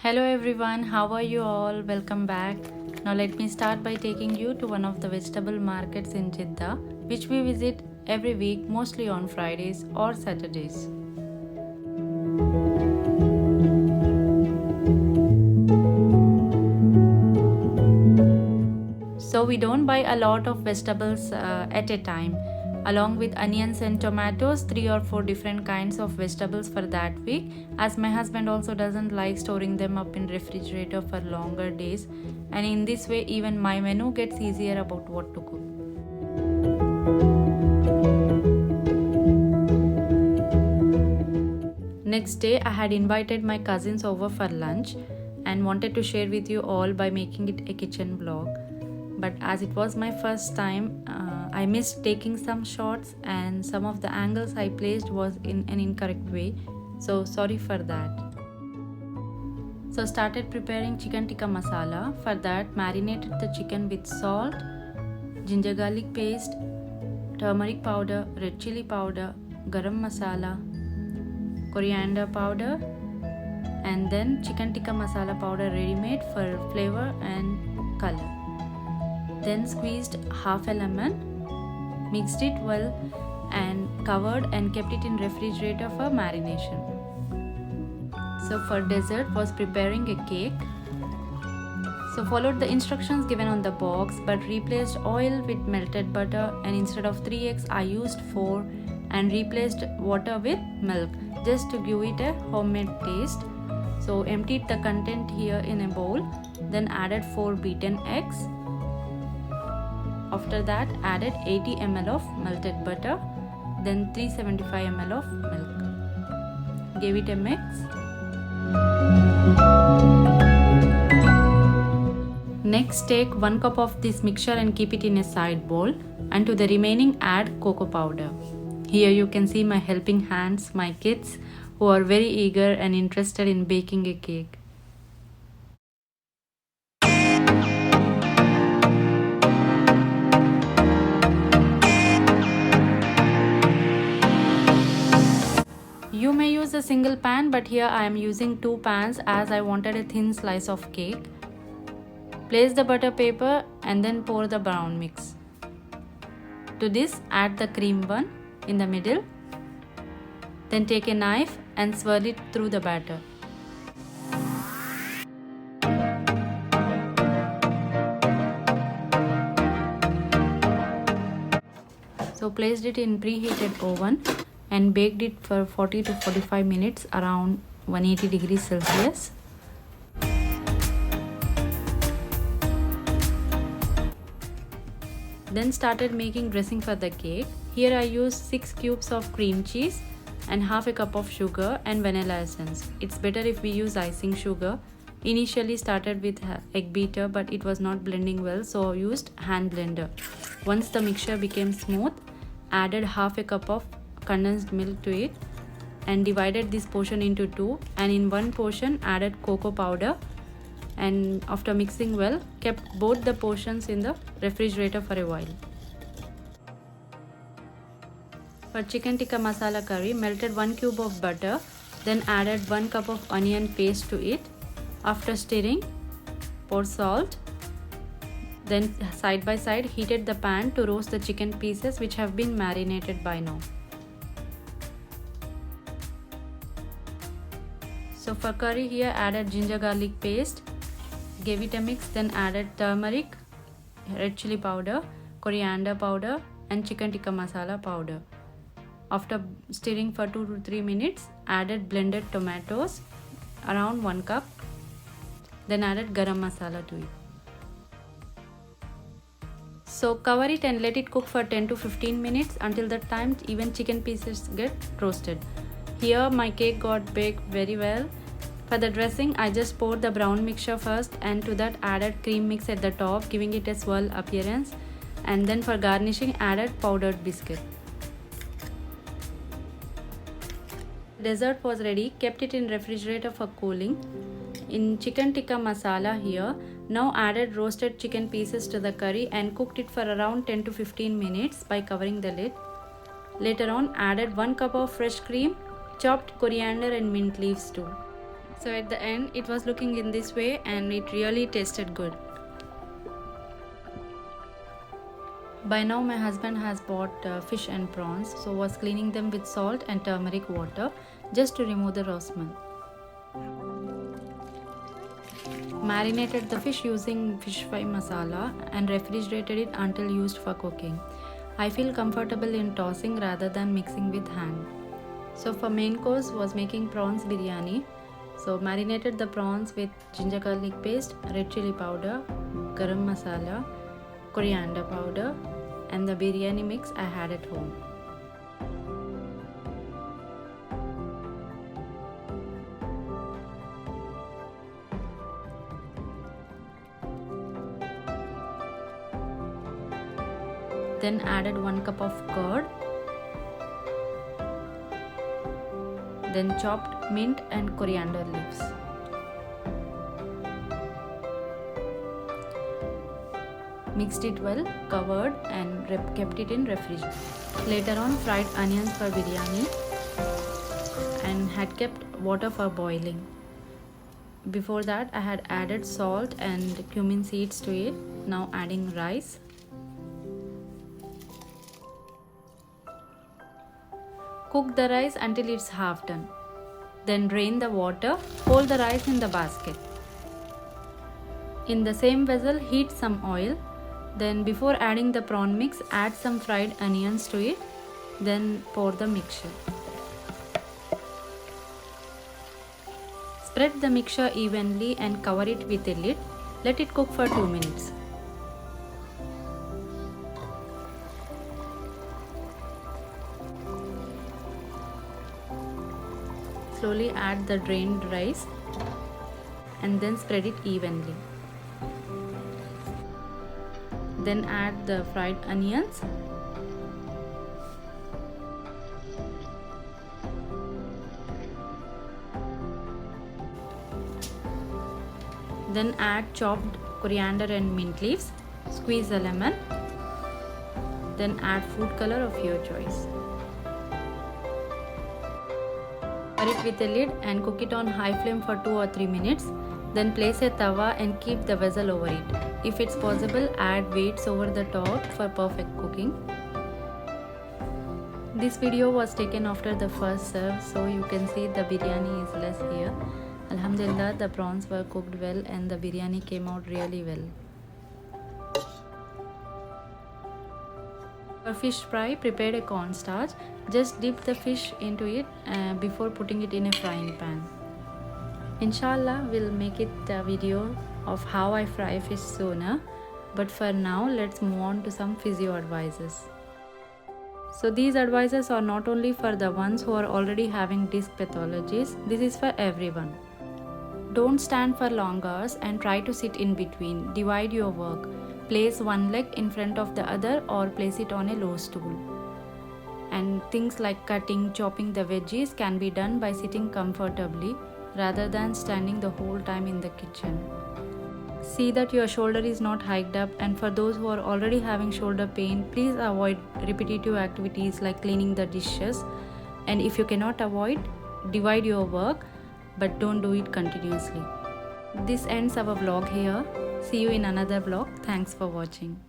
Hello everyone, how are you all? Welcome back. Now let me start by taking you to one of the vegetable markets in Jeddah, which we visit every week, mostly on Fridays or Saturdays. So we don't buy a lot of vegetables at a time. Along with onions and tomatoes, 3 or 4 different kinds of vegetables for that week, as my husband also doesn't like storing them up in refrigerator for longer days, and in this way even my menu gets easier about what to cook. Next day I had invited my cousins over for lunch and wanted to share with you all by making it a kitchen vlog. But as it was my first time, I missed taking some shots and some of the angles I placed was in an incorrect way, so sorry for that. So started preparing chicken tikka masala. For that, marinated the chicken with salt, ginger garlic paste, turmeric powder, red chili powder, garam masala, coriander powder, and then chicken tikka masala powder ready made for flavor and color. Then squeezed half a lemon, mixed it well and covered and kept it in refrigerator for marination. So for dessert was preparing a cake. So followed the instructions given on the box but replaced oil with melted butter, and instead of 3 eggs I used 4 and replaced water with milk just to give it a homemade taste. So emptied the content here in a bowl, then added 4 beaten eggs. After that added 80 ml of melted butter, then 375 ml of milk. Gave it a mix. Next take 1 cup of this mixture and keep it in a side bowl, and to the remaining add cocoa powder. Here you can see my helping hands, my kids who are very eager and interested in baking a cake. You may use a single pan, but here I am using 2 pans as I wanted a thin slice of cake. Place the butter paper and then pour the brown mix. To this add the cream bun in the middle. Then take a knife and swirl it through the batter. So placed it in preheated oven and baked it for 40 to 45 minutes around 180 degrees Celsius. Then started making dressing for the cake. Here I used 6 cubes of cream cheese and half a cup of sugar and vanilla essence. It's better if we use icing sugar. Initially started with egg beater, but it was not blending well, so used hand blender. Once the mixture became smooth, added half a cup of condensed milk to it and divided this portion into 2, and in one portion added cocoa powder, and after mixing well kept both the portions in the refrigerator for a while. For chicken tikka masala curry, melted 1 cube of butter, then added 1 cup of onion paste to it. After stirring, pour salt. Then side by side heated the pan to roast the chicken pieces which have been marinated by now. So for curry here added ginger garlic paste, gave it a mix, then added turmeric, red chili powder, coriander powder and chicken tikka masala powder. After stirring for 2 to 3 minutes, added blended tomatoes around 1 cup, then added garam masala to it. So cover it and let it cook for 10 to 15 minutes until the time even chicken pieces get roasted. Here my cake got baked very well. For the dressing, I just poured the brown mixture first and to that added cream mix at the top, giving it a swirl appearance, and then for garnishing added powdered biscuit. Dessert was ready, kept it in refrigerator for cooling. In chicken tikka masala here, now added roasted chicken pieces to the curry and cooked it for around 10 to 15 minutes by covering the lid. Later on added 1 cup of fresh cream, chopped coriander and mint leaves too. So at the end it was looking in this way and it really tasted good. By now my husband has bought fish and prawns, so was cleaning them with salt and turmeric water just to remove the raw smell. Marinated the fish using fish fry masala and refrigerated it until used for cooking. I feel comfortable in tossing rather than mixing with hand. So for main course was making prawns biryani. So marinated the prawns with ginger garlic paste, red chili powder, garam masala, coriander powder and the biryani mix I had at home. Then added 1 cup of curd. Then chopped mint and coriander leaves. Mixed it well, covered and kept it in refrigerator. Later on fried onions for biryani and had kept water for boiling. Before that I had added salt and cumin seeds to it. Now adding rice. Cook the rice until it's half done. Then drain the water, hold the rice in the basket. In the same vessel heat some oil. Then before adding the prawn mix, add some fried onions to it. Then pour the mixture. Spread the mixture evenly and cover it with a lid. Let it cook for 2 minutes. Slowly add the drained rice and then spread it evenly. Then add the fried onions. Then add chopped coriander and mint leaves. Squeeze a lemon. Then add food color of your choice. Cover it with a lid and cook it on high flame for 2 or 3 minutes. Then place a tawa and keep the vessel over it. If it's possible, add weights over the top for perfect cooking. This video was taken after the first serve, so you can see the biryani is less here. Alhamdulillah, the prawns were cooked well and the biryani came out really well. For fish fry, prepared a cornstarch. Just dip the fish into it before putting it in a frying pan. Inshallah, we'll make it a video of how I fry fish sooner, but for now let's move on to some physio advices. So these advices are not only for the ones who are already having disc pathologies, this is for everyone. Don't stand for long hours and try to sit in between. Divide your work. Place one leg in front of the other or place it on a low stool. And things like cutting, chopping the veggies can be done by sitting comfortably rather than standing the whole time in the kitchen. See that your shoulder is not hiked up, and for those who are already having shoulder pain, please avoid repetitive activities like cleaning the dishes. And if you cannot avoid, divide your work, but don't do it continuously. This ends our vlog here. See you in another vlog. Thanks for watching.